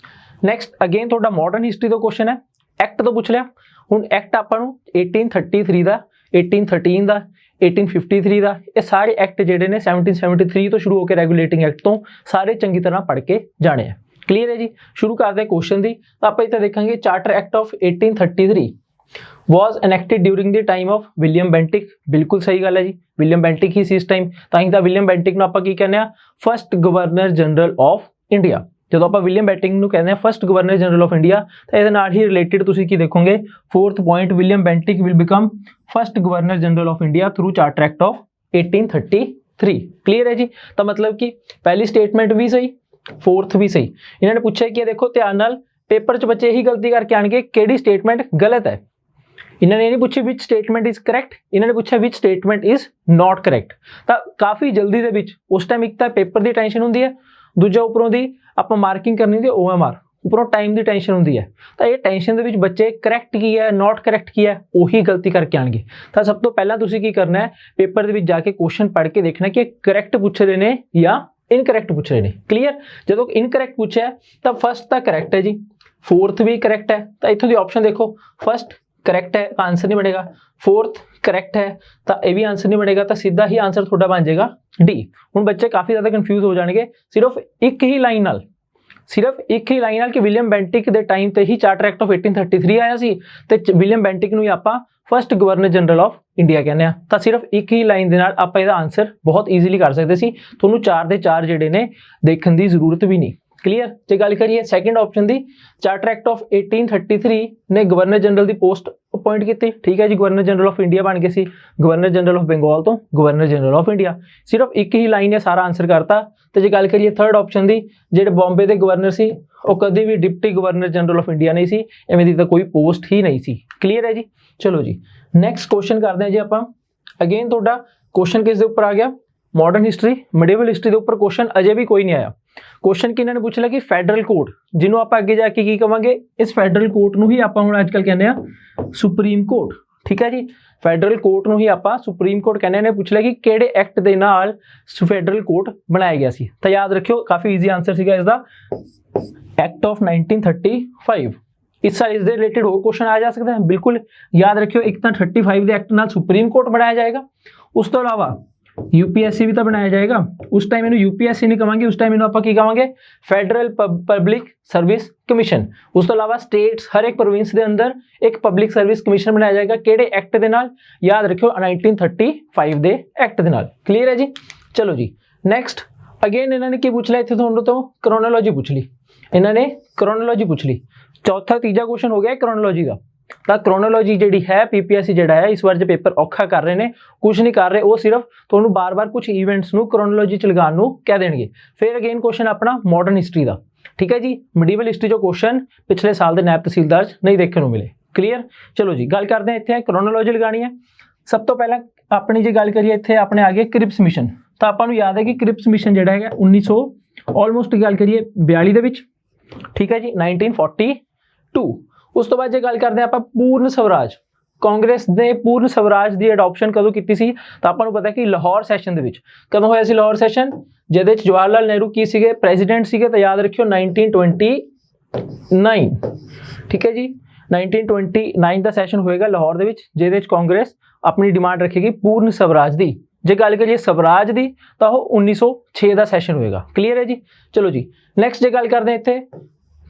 ਨੈਕਸਟ ਅਗੇਨ ਤੁਹਾਡਾ ਮਾਡਰਨ ਹਿਸਟਰੀ ਦਾ ਕੁਐਸਚਨ ਹੈ। ਐਕਟ ਤੋਂ ਪੁੱਛ ਲਿਆ। ਹੁਣ ਐਕਟ ਆਪਾਂ ਨੂੰ 1833 ਦਾ, 1813 ਦਾ, 1853 ਦਾ, ਇਹ ਸਾਰੇ ਐਕਟ ਜਿਹੜੇ ਨੇ 1773 ਤੋਂ ਸ਼ੁਰੂ ਹੋ ਕੇ ਰੈਗੂਲੇਟਿੰਗ ਐਕਟ ਤੋਂ ਸਾਰੇ ਚੰਗੀ ਤਰ੍ਹਾਂ ਪੜ੍ਹ ਕੇ ਜਾਣੇ ਆ। ਕਲੀਅਰ ਹੈ ਜੀ, ਸ਼ੁਰੂ ਕਰਦੇ ਹਾਂ ਕੁਐਸਚਨ ਦੀ। ਤਾਂ ਆਪਾਂ ਇੱਥੇ ਦੇਖਾਂਗੇ charter act of 1833 was enacted during the time of William Bentinck. ਬਿਲਕੁਲ ਸਹੀ ਗੱਲ ਹੈ ਜੀ, ਵਿਲੀਅਮ ਬੈਂਟਿਕ ਹੀ ਸੀ ਇਸ ਟਾਈਮ, ਤਾਂ ਹੀ ਤਾਂ ਵਿਲੀਅਮ ਬੈਂਟਿਕ ਨੂੰ ਆਪਾਂ ਕੀ ਕਹਿੰਦੇ ਆ, first governor general of India. ਜਦੋਂ ਆਪਾਂ ਵਿਲੀਅਮ ਬੈਂਟਿਕ ਨੂੰ ਕਹਿੰਦੇ ਆ first governor general of India ਤਾਂ ਇਹਦੇ ਨਾਲ ਹੀ ਰਿਲੇਟਡ ਤੁਸੀਂ ਕੀ ਦੇਖੋਗੇ, fourth point, William Bentinck will become first governor general of India through charter act of 1833। Clear ਹੈ ਜੀ, ਤਾਂ ਮਤਲਬ ਕਿ ਪਹਿਲੀ ਸਟੇਟਮੈਂਟ ਵੀ ਸਹੀ, ਫੋਰਥ ਵੀ ਸਹੀ। ਇਹਨਾਂ ਨੇ ਪੁੱਛਿਆ ਕਿ ਦੇਖੋ ਧਿਆਨ ਨਾਲ ਪੇਪਰ 'ਚ ਬੱਚੇ ਇਹੀ ਗਲਤੀ ਕਰਕੇ ਆਣਗੇ ਕਿਹੜੀ ਸਟੇਟਮੈਂਟ ਗਲਤ ਹੈ। ਇਹਨਾਂ ਨੇ ਨਹੀਂ ਪੁੱਛਿਆ ਵਿਚ ਸਟੇਟਮੈਂਟ ਇਜ਼ ਕਰੈਕਟ, ਇਹਨਾਂ ਨੇ ਪੁੱਛਿਆ ਵਿਚ ਸਟੇਟਮੈਂਟ ਇਜ਼ ਨਾਟ ਕਰੈਕਟ। ਤਾਂ ਕਾਫੀ ਜਲਦੀ ਦੇ ਵਿੱਚ ਉਸ ਟਾਈਮ ਇੱਕ ਤਾਂ ਪੇਪਰ ਦੀ ਟੈਨਸ਼ਨ ਹੁੰਦੀ ਹੈ, ਦੂਜਾ ਉੱਪਰੋਂ ਦੀ ਆਪਾਂ ਮਾਰਕਿੰਗ ਕਰਨੀ ਹੁੰਦੀ ਹੈ OMR, ਉੱਪਰੋਂ ਟਾਈਮ ਦੀ ਟੈਨਸ਼ਨ ਹੁੰਦੀ ਹੈ। ਤਾਂ ਇਹ ਟੈਨਸ਼ਨ ਦੇ ਵਿੱਚ ਬੱਚੇ ਕਰੈਕਟ ਕੀ ਹੈ, ਨਾਟ ਕਰੈਕਟ ਕੀ ਹੈ, ਉਹੀ ਗਲਤੀ ਕਰਕੇ ਆਣਗੇ। ਤਾਂ ਸਭ ਤੋਂ ਪਹਿਲਾਂ ਤੁਸੀਂ ਕੀ ਕਰਨਾ ਹੈ, ਪੇਪਰ ਦੇ ਵਿੱਚ ਜਾ ਕੇ ਕੁਐਸਚਨ ਪੜ੍ਹ ਕੇ ਦੇਖਣਾ ਕਿ ਕਰੈਕਟ ਪੁੱਛ ਰਹੇ ਨੇ ਜਾਂ ਇਨਕਰੈਕਟ ਪੁੱਛ ਰਹੇ ਨੇ। ਕਲੀਅਰ, ਜਦੋਂ ਇਨਕਰੈਕਟ ਪੁੱਛਿਆ ਤਾਂ ਫਸਟ ਤਾਂ ਕਰੈਕਟ ਹੈ ਜੀ, ਫੋਰਥ ਵੀ ਕਰੈਕਟ ਹੈ, ਤਾਂ ਇੱਥੋਂ ਦੀ ਆਪਸ਼ਨ ਦੇਖੋ, ਫਸਟ ਕਰੈਕਟ ਹੈ ਤਾਂ ਆਂਸਰ ਨਹੀਂ ਬਣੇਗਾ, ਫੋਰਥ ਕਰੈਕਟ ਹੈ ਤਾਂ ਇਹ ਵੀ ਆਂਸਰ ਨਹੀਂ ਬਣੇਗਾ, ਤਾਂ ਸਿੱਧਾ ਹੀ ਆਂਸਰ ਤੁਹਾਡਾ ਬਣ ਜਾਏਗਾ ਡੀ। ਹੁਣ ਬੱਚੇ ਕਾਫੀ ਜ਼ਿਆਦਾ ਕਨਫਿਊਜ਼ ਹੋ ਜਾਣਗੇ ਸਿਰਫ ਇੱਕ ਹੀ ਲਾਈਨ ਨਾਲ, ਸਿਰਫ ਇੱਕ ਹੀ ਲਾਈਨ ਨਾਲ ਕਿ ਵਿਲੀਅਮ ਬੈਂਟਿਕ ਦੇ ਟਾਈਮ ਤੇ ਹੀ ਚਾਰਟਰ ਐਕਟ ਆਫ 1833 ਆਇਆ ਸੀ ਤੇ ਵਿਲੀਅਮ ਬੈਂਟਿਕ ਨੂੰ ਹੀ ਆਪਾਂ first governor general of India ਕਹਿੰਦੇ ਆ। ਤਾਂ ਸਿਰਫ ਇੱਕ ਹੀ ਲਾਈਨ ਦੇ ਨਾਲ ਆਪਾਂ ਇਹਦਾ ਆਂਸਰ ਬਹੁਤ ਈਜ਼ੀਲੀ ਕਰ ਸਕਦੇ ਸੀ, ਤੁਹਾਨੂੰ 4 ਦੇ 4 ਜਿਹੜੇ ਨੇ ਦੇਖਣ ਦੀ ਜ਼ਰੂਰਤ ਵੀ ਨਹੀਂ। ਕਲੀਅਰ, ਜੇ ਗੱਲ ਕਰੀਏ second option the, charter act of 1833 ਨੇ ਗਵਰਨਰ ਜਨਰਲ ਦੀ ਪੋਸਟ ਅਪਾਇੰਟ ਕੀਤੀ। ਠੀਕ ਹੈ ਜੀ, ਗਵਰਨਰ ਜਨਰਲ ਆਫ ਇੰਡੀਆ ਬਣ ਗਏ ਸੀ, ਗਵਰਨਰ ਜਨਰਲ ਆਫ ਬੰਗਾਲ ਤੋਂ ਗਵਰਨਰ ਜਨਰਲ ਆਫ ਇੰਡੀਆ। ਸਿਰਫ ਇੱਕ ਹੀ ਲਾਈਨ ਨੇ ਸਾਰਾ ਆਂਸਰ ਕਰਤਾ। ਤੇ ਜੇ ਗੱਲ ਕਰੀਏ ਥਰਡ ਆਪਸ਼ਨ ਦੀ, ਜਿਹੜੇ ਬੰਬੇ ਦੇ ਗਵਰਨਰ ਸੀ ਉਹ ਕਦੇ ਵੀ deputy governor general of India ਨਹੀਂ ਸੀ, ਐਵੇਂ ਦੀ ਤਾਂ ਕੋਈ ਪੋਸਟ ਹੀ ਨਹੀਂ ਸੀ। ਕਲੀਅਰ ਹੈ ਜੀ, ਚਲੋ ਜੀ ਨੈਕਸਟ ਕੁਐਸਚਨ ਕਰਦੇ ਹਾਂ ਜੀ ਆਪਾਂ। ਅਗੇਨ ਤੁਹਾਡਾ ਕੁਐਸਚਨ ਕਿਸ ਦੇ ਉੱਪਰ ਆ ਗਿਆ, ਮਾਡਰਨ ਹਿਸਟਰੀ, ਮਿਡੀਵਲ ਹਿਸਟਰੀ ਦੇ ਉੱਪਰ ਕੁਐਸਚਨ ਅਜੇ ਵੀ ਕੋਈ ਨਹੀਂ ਆਇਆ। ਕੁਐਸਚਨ ਕਿਹਨਾਂ ਨੇ ਪੁੱਛ ਲਿਆ ਕਿ ਫੈਡਰਲ ਕੋਰਟ, ਜਿਹਨੂੰ ਆਪਾਂ ਅੱਗੇ ਜਾ ਕੇ ਕੀ ਕਵਾਂਗੇ, ਇਸ ਫੈਡਰਲ ਕੋਰਟ ਨੂੰ ਹੀ ਆਪਾਂ ਹੁਣ ਅੱਜਕੱਲ ਕਹਿੰਦੇ ਆ ਸੁਪਰੀਮ ਕੋਰਟ। ਠੀਕ ਹੈ ਜੀ, ਫੈਡਰਲ ਕੋਰਟ ਨੂੰ ਹੀ ਆਪਾਂ ਸੁਪਰੀਮ ਕੋਰਟ ਕਹਿੰਦੇ ਨੇ। ਪੁੱਛ ਲਿਆ ਕਿ ਕਿਹੜੇ ਐਕਟ ਦੇ ਨਾਲ ਫੈਡਰਲ ਕੋਰਟ ਬਣਾਇਆ ਗਿਆ ਸੀ, ਤਾਂ ਯਾਦ ਰੱਖਿਓ ਕਾਫੀ ਈਜ਼ੀ ਆਂਸਰ ਸੀਗਾ ਇਸਦਾ, ਐਕਟ ਆਫ 1935। ਇਸ ਦੇ ਰਿਲੇਟਡ ਹੋਰ ਕੁਐਸਚਨ ਆ ਜਾ ਸਕਦਾ ਹੈ, ਬਿਲਕੁਲ ਯਾਦ ਰੱਖਿਓ। ਇੱਕ ਤਾਂ 35 ਦੇ ਐਕਟ ਨਾਲ ਸੁਪਰੀਮ ਕੋਰਟ ਬਣਾਇਆ ਜਾਏਗਾ, ਉਸ ਤੋਂ ਇਲਾਵਾ UPSC ਵੀ ਤਾਂ ਬਣਾਇਆ ਜਾਏਗਾ। ਉਸ ਟਾਈਮ ਇਹਨੂੰ UPSC ਨਹੀਂ ਕਹਾਂਗੇ, ਉਸ ਟਾਈਮ ਇਹਨੂੰ ਆਪਾਂ ਕੀ ਕਹਾਂਗੇ, ਫੈਡਰਲ ਪਬਲਿਕ ਸਰਵਿਸ ਕਮਿਸ਼ਨ। ਉਸ ਤੋਂ ਇਲਾਵਾ ਸਟੇਟਸ, ਹਰ ਇੱਕ ਪ੍ਰੋਵਿੰਸ ਦੇ ਅੰਦਰ ਇੱਕ ਪਬਲਿਕ ਸਰਵਿਸ ਕਮਿਸ਼ਨ ਬਣਾਇਆ ਜਾਏਗਾ। ਕਿਹੜੇ ਐਕਟ ਦੇ ਨਾਲ, ਯਾਦ ਰੱਖਿਓ 1935 ਦੇ ਐਕਟ ਦੇ ਨਾਲ। ਕਲੀਅਰ ਹੈ ਜੀ, ਚਲੋ ਜੀ ਨੈਕਸਟ। ਅਗੇਨ ਇਹਨਾਂ ਨੇ ਕੀ ਪੁੱਛ ਲਿਆ ਇੱਥੇ ਤੁਹਾਨੂੰ ਤੋਂ, ਕ੍ਰੋਨੋਲੋਜੀ ਪੁੱਛ ਲਈ, ਇਹਨਾਂ ਨੇ ਕ੍ਰੋਨੋਲੋਜੀ ਪੁੱਛ ਲਈ। ਚੌਥਾ ਤੀਜਾ ਕੁਐਸਚਨ ਹੋ ਗਿਆ ਕ੍ਰੋਨੋਲੋਜੀ ਦਾ। ਤਾਂ ਕ੍ਰੋਨੋਲੋਜੀ ਜਿਹੜੀ ਹੈ PPSC ਜਿਹੜਾ ਹੈ ਇਸ ਵਾਰ ਜੇ ਪੇਪਰ ਔਖਾ ਕਰ ਰਹੇ ਨੇ, ਕੁਝ ਨਹੀਂ ਕਰ ਰਹੇ, ਉਹ ਸਿਰਫ ਤੁਹਾਨੂੰ ਬਾਰ-ਬਾਰ ਕੁਝ ਇਵੈਂਟਸ ਨੂੰ ਕ੍ਰੋਨੋਲੋਜੀ ਚ ਲਗਾਉਣ ਨੂੰ ਕਹਿ ਦੇਣਗੇ। ਫਿਰ ਅਗੇਨ ਕੁਐਸਚਨ ਆਪਣਾ ਮਾਡਰਨ ਹਿਸਟਰੀ ਦਾ। ਠੀਕ ਹੈ ਜੀ, ਮਿਡੀਵਲ ਹਿਸਟਰੀ ਜੋ ਕੁਐਸਚਨ ਪਿਛਲੇ ਸਾਲ ਦੇ ਨਾਇਬ ਤਹਿਸੀਲਦਾਰ ਚ ਨਹੀਂ ਦੇਖਣ ਨੂੰ ਮਿਲੇ। ਕਲੀਅਰ, ਚਲੋ ਜੀ ਗੱਲ ਕਰਦੇ ਹਾਂ। ਇੱਥੇ ਕ੍ਰੋਨੋਲੋਜੀ ਲਗਾਣੀ ਹੈ। ਸਭ ਤੋਂ ਪਹਿਲਾਂ ਆਪਣੀ ਜੇ ਗੱਲ ਕਰੀਏ ਇੱਥੇ ਆਪਣੇ ਆ ਗਏ ਕ੍ਰਿਪਸ ਮਿਸ਼ਨ। ਤਾਂ ਆਪਾਂ ਨੂੰ ਯਾਦ ਹੈ ਕਿ ਕ੍ਰਿਪਸ ਮਿਸ਼ਨ ਜਿਹੜਾ ਹੈਗਾ 1900 ਆਲਮੋਸਟ ਗੱਲ ਕਰੀਏ 42 ਦੇ ਵਿੱਚ। ਠੀਕ ਹੈ ਜੀ, 1942। ਉਸ ਤੋਂ ਬਾਅਦ ਜੇ ਗੱਲ ਕਰਦੇ ਹਾਂ ਆਪਾਂ ਪੂਰਨ ਸਵਰਾਜ, ਕਾਂਗਰਸ ਨੇ ਪੂਰਨ ਸਵਰਾਜ ਦੀ ਅਡਾਪਸ਼ਨ ਕਦੋਂ ਕੀਤੀ ਸੀ, ਤਾਂ ਆਪਾਂ ਨੂੰ ਪਤਾ ਕਿ ਲਾਹੌਰ ਸੈਸ਼ਨ ਦੇ ਵਿੱਚ। ਕਦੋਂ ਹੋਇਆ ਸੀ ਲਾਹੌਰ ਸੈਸ਼ਨ, ਜਿਹਦੇ ਵਿੱਚ ਜਵਾਹਰ ਲਾਲ ਨਹਿਰੂ ਕੀ ਸੀਗੇ, ਪ੍ਰੈਜ਼ੀਡੈਂਟ ਸੀਗੇ। ਤਾਂ ਯਾਦ ਰੱਖਿਓ 1929। ਠੀਕ ਹੈ ਜੀ, 1929 ਦਾ ਸੈਸ਼ਨ ਹੋਏਗਾ ਲਾਹੌਰ ਦੇ ਵਿੱਚ, ਜਿਹਦੇ ਵਿੱਚ ਕਾਂਗਰਸ ਆਪਣੀ ਡਿਮਾਂਡ ਰੱਖੇਗੀ ਪੂਰਨ ਸਵਰਾਜ ਦੀ। ਜੇ ਗੱਲ ਕਰੀਏ ਸਵਰਾਜ ਦੀ ਤਾਂ ਉਹ 1906 ਦਾ ਸੈਸ਼ਨ ਹੋਏਗਾ। ਕਲੀਅਰ ਹੈ ਜੀ, ਚਲੋ ਜੀ ਨੈਕਸਟ ਜੇ ਗੱਲ ਕਰਦੇ ਹਾਂ ਇੱਥੇ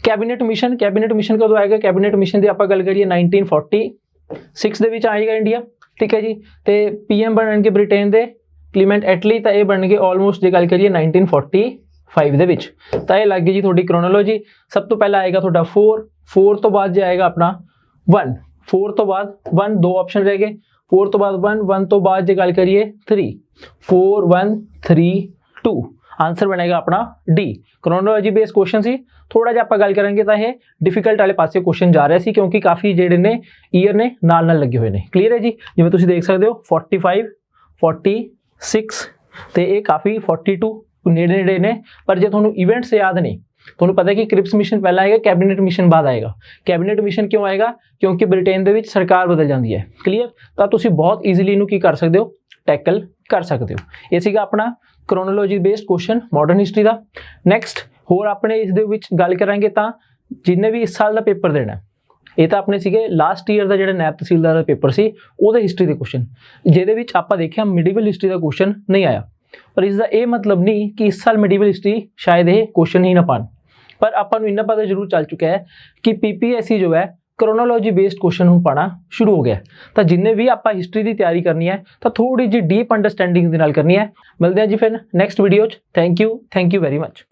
ਕੈਬਨਿਟ ਮਿਸ਼ਨ ਕਦੋਂ ਆਏਗਾ? ਕੈਬਨਿਟ ਮਿਸ਼ਨ ਦੀ ਆਪਾਂ ਗੱਲ ਕਰੀਏ 1946 ਦੇ ਵਿੱਚ ਆਏਗਾ ਇੰਡੀਆ, ਠੀਕ ਹੈ ਜੀ। ਤੇ ਪੀਐਮ ਬਣਨਗੇ ਬ੍ਰਿਟੇਨ ਦੇ ਕਲੀਮੈਂਟ ਐਟਲੀ, ਤਾਂ ਇਹ ਬਣਨਗੇ ਆਲਮੋਸਟ ਜੇ ਗੱਲ ਕਰੀਏ 1945 ਦੇ ਵਿੱਚ। ਤਾਂ ਇਹ ਲੱਗ ਗਈ ਜੀ ਤੁਹਾਡੀ ਕ੍ਰੋਨੋਲੋਜੀ। ਸਭ ਤੋਂ ਪਹਿਲਾਂ ਆਏਗਾ ਤੁਹਾਡਾ 4 ਤੋਂ ਬਾਅਦ ਜੇ ਆਏਗਾ ਆਪਣਾ 1, 4 ਤੋਂ ਬਾਅਦ 1, ਦੋ ਆਪਸ਼ਨ ਰਹਿ ਗਏ। 4 ਤੋਂ ਬਾਅਦ 1 ਤੋਂ ਬਾਅਦ ਜੇ ਗੱਲ ਕਰੀਏ 3, 4 1 3 2, ਆਨਸਰ ਬਣੇਗਾ ਆਪਣਾ ਡੀ। ਕ੍ਰੋਨੋਲੋਜੀ ਬੇਸ ਕੁਐਸਚਨ ਸੀ, ਥੋੜਾ ਜਿਹਾ ਆਪਾਂ ਗੱਲ ਕਰਾਂਗੇ ਤਾਂ ਇਹ ਡਿਫਿਕਲਟ ਵਾਲੇ ਪਾਸੇ ਕੁਐਸਚਨ ਜਾ ਰਿਹਾ ਸੀ, ਕਿਉਂਕਿ ਕਾਫੀ ਜਿਹੜੇ ਨੇ ਈਅਰ ਨੇ ਨਾਲ ਲੱਗੇ ਹੋਏ ਨੇ। ਕਲੀਅਰ ਹੈ ਜੀ? ਜਿਵੇਂ ਤੁਸੀਂ ਦੇਖ ਸਕਦੇ ਹੋ 45 46 ਤੇ ਇਹ ਕਾਫੀ 42 ਨੇੜੇ ਨੇ। ਪਰ ਜੇ ਤੁਹਾਨੂੰ ਇਵੈਂਟਸ ਯਾਦ ਨਹੀਂ, ਤੁਹਾਨੂੰ ਪਤਾ ਹੈ ਕਿ ਕ੍ਰਿਪਸ ਮਿਸ਼ਨ ਪਹਿਲਾਂ ਆਏਗਾ, ਕੈਬਨਿਟ ਮਿਸ਼ਨ ਬਾਅਦ ਆਏਗਾ। ਕੈਬਨਿਟ ਮਿਸ਼ਨ ਕਿਉਂ ਆਏਗਾ? ਕਿਉਂਕਿ ਬ੍ਰਿਟੇਨ ਦੇ ਵਿੱਚ ਸਰਕਾਰ ਬਦਲ ਜਾਂਦੀ ਹੈ। ਕਲੀਅਰ? ਤਾਂ ਤੁਸੀਂ ਬਹੁਤ ਈਜ਼ੀਲੀ ਇਹਨੂੰ ਕੀ ਕਰ ਸਕਦੇ ਹੋ, ਟੈਕਲ ਕਰ ਸਕਦੇ ਹੋ। ਇਹ ਸੀਗਾ ਆਪਣਾ ਕ੍ਰੋਨੋਲੋਜੀ ਬੇਸਡ ਕੁਐਸਚਨ ਮਾਡਰਨ ਹਿਸਟਰੀ ਦਾ। ਨੈਕਸਟ ਹੋਰ ਆਪਣੇ ਇਸ ਦੇ ਵਿੱਚ ਗੱਲ ਕਰਾਂਗੇ ਤਾਂ ਜਿੰਨੇ ਵੀ ਇਸ ਸਾਲ ਦਾ ਪੇਪਰ ਦੇਣਾ, ਇਹ ਤਾਂ ਆਪਣੇ ਸੀਗੇ ਲਾਸਟ ਈਅਰ ਦਾ ਜਿਹੜਾ ਨਾਇਬ ਤਹਿਸੀਲਦਾਰ ਦਾ ਪੇਪਰ ਸੀ ਉਹਦੇ ਹਿਸਟਰੀ ਦੇ ਕੁਐਸਚਨ, ਜਿਹਦੇ ਵਿੱਚ ਆਪਾਂ ਦੇਖਿਆ ਮਿਡੀਵਲ ਹਿਸਟਰੀ ਦਾ ਕੁਐਸਚਨ ਨਹੀਂ ਆਇਆ। ਪਰ ਇਸ ਦਾ ਇਹ ਮਤਲਬ ਨਹੀਂ ਕਿ ਇਸ ਸਾਲ ਮਿਡੀਵਲ ਹਿਸਟਰੀ ਸ਼ਾਇਦ ਇਹ ਕੁਐਸਚਨ ਹੀ ਨਾ ਪਾਣ, ਪਰ ਆਪਾਂ ਨੂੰ ਇੰਨਾ ਪਤਾ ਜ਼ਰੂਰ ਚੱਲ ਚੁੱਕਿਆ ਹੈ ਕਿ ਪੀਪੀਐਸਸੀ ਜੋ ਹੈ ਕ੍ਰੋਨੋਲੋਜੀ ਬੇਸਡ ਕੁਐਸਚਨ ਹੁਣ ਪਾਣਾ ਸ਼ੁਰੂ ਹੋ ਗਿਆ। ਤਾਂ ਜਿੰਨੇ ਵੀ ਆਪਾਂ ਹਿਸਟਰੀ ਦੀ ਤਿਆਰੀ ਕਰਨੀ ਹੈ ਤਾਂ ਥੋੜੀ ਜਿਹੀ ਡੀਪ ਅੰਡਰਸਟੈਂਡਿੰਗ ਦੇ ਨਾਲ ਕਰਨੀ ਹੈ। ਮਿਲਦੇ ਹਾਂ ਜੀ ਫਿਰ ਨੈਕਸਟ ਵੀਡੀਓ 'ਚ। Thank you very much.